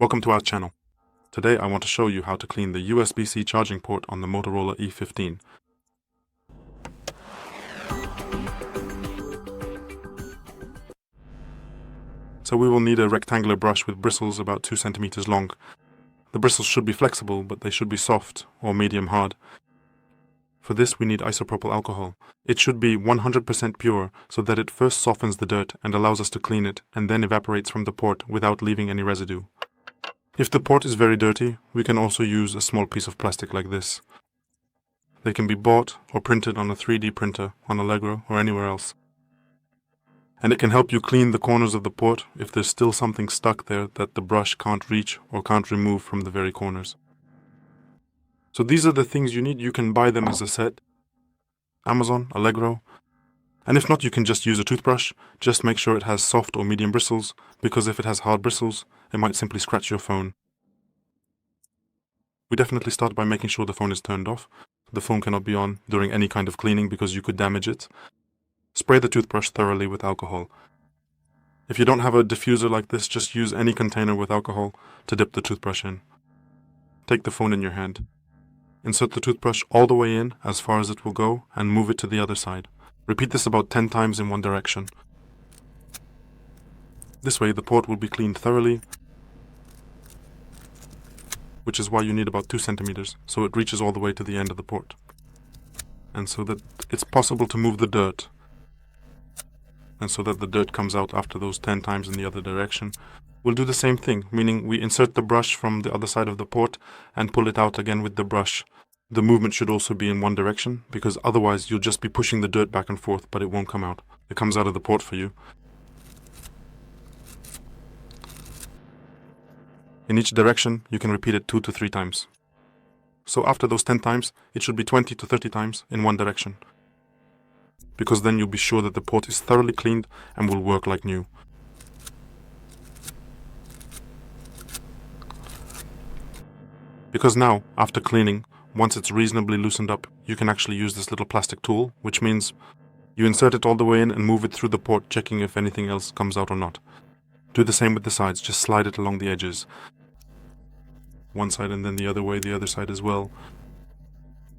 Welcome to our channel. Today I want to show you how to clean the USB-C charging port on the Motorola E15. So we will need a rectangular brush with bristles about 2 centimeters long. The bristles should be flexible, but they should be soft or medium hard. For this we need isopropyl alcohol. It should be 100% pure so that it first softens the dirt and allows us to clean it and then evaporates from the port without leaving any residue. If the port is very dirty, we can also use a small piece of plastic like this. They can be bought or printed on a 3D printer on Allegro or anywhere else. And it can help you clean the corners of the port if there's still something stuck there that the brush can't reach or can't remove from the very corners. So these are the things you need. You can buy them as a set. Amazon, Allegro. And if not, you can just use a toothbrush. Just make sure it has soft or medium bristles, because if it has hard bristles, it might simply scratch your phone. We definitely start by making sure the phone is turned off. The phone cannot be on during any kind of cleaning because you could damage it. Spray the toothbrush thoroughly with alcohol. If you don't have a diffuser like this, just use any container with alcohol to dip the toothbrush in. Take the phone in your hand. Insert the toothbrush all the way in as far as it will go and move it to the other side. Repeat this about 10 times in one direction. This way the port will be cleaned thoroughly, which is why you need about 2 centimeters, so it reaches all the way to the end of the port. And so that it's possible to move the dirt. And so that the dirt comes out after those 10 times in the other direction. We'll do the same thing, meaning we insert the brush from the other side of the port and pull it out again with the brush. The movement should also be in one direction, because otherwise you'll just be pushing the dirt back and forth, but it won't come out. It comes out of the port for you. In each direction, you can repeat it 2 to 3 times. So after those 10 times, it should be 20 to 30 times in one direction. Because then you'll be sure that the port is thoroughly cleaned and will work like new. Because now, after cleaning, once it's reasonably loosened up, you can actually use this little plastic tool, which means you insert it all the way in and move it through the port, checking if anything else comes out or not. Do the same with the sides, just slide it along the edges. One side and then the other way, the other side as well.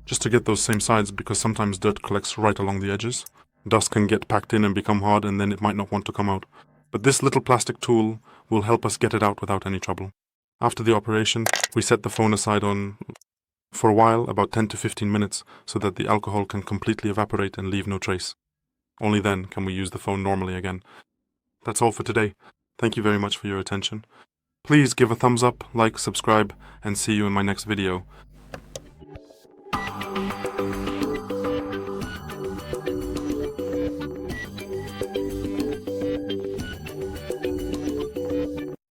Just to get those same sides, because sometimes dirt collects right along the edges. Dust can get packed in and become hard, and then it might not want to come out. But this little plastic tool will help us get it out without any trouble. After the operation, we set the phone aside for a while, about 10 to 15 minutes, so that the alcohol can completely evaporate and leave no trace. Only then can we use the phone normally again. That's all for today. Thank you very much for your attention. Please give a thumbs up, like, subscribe, and see you in my next video.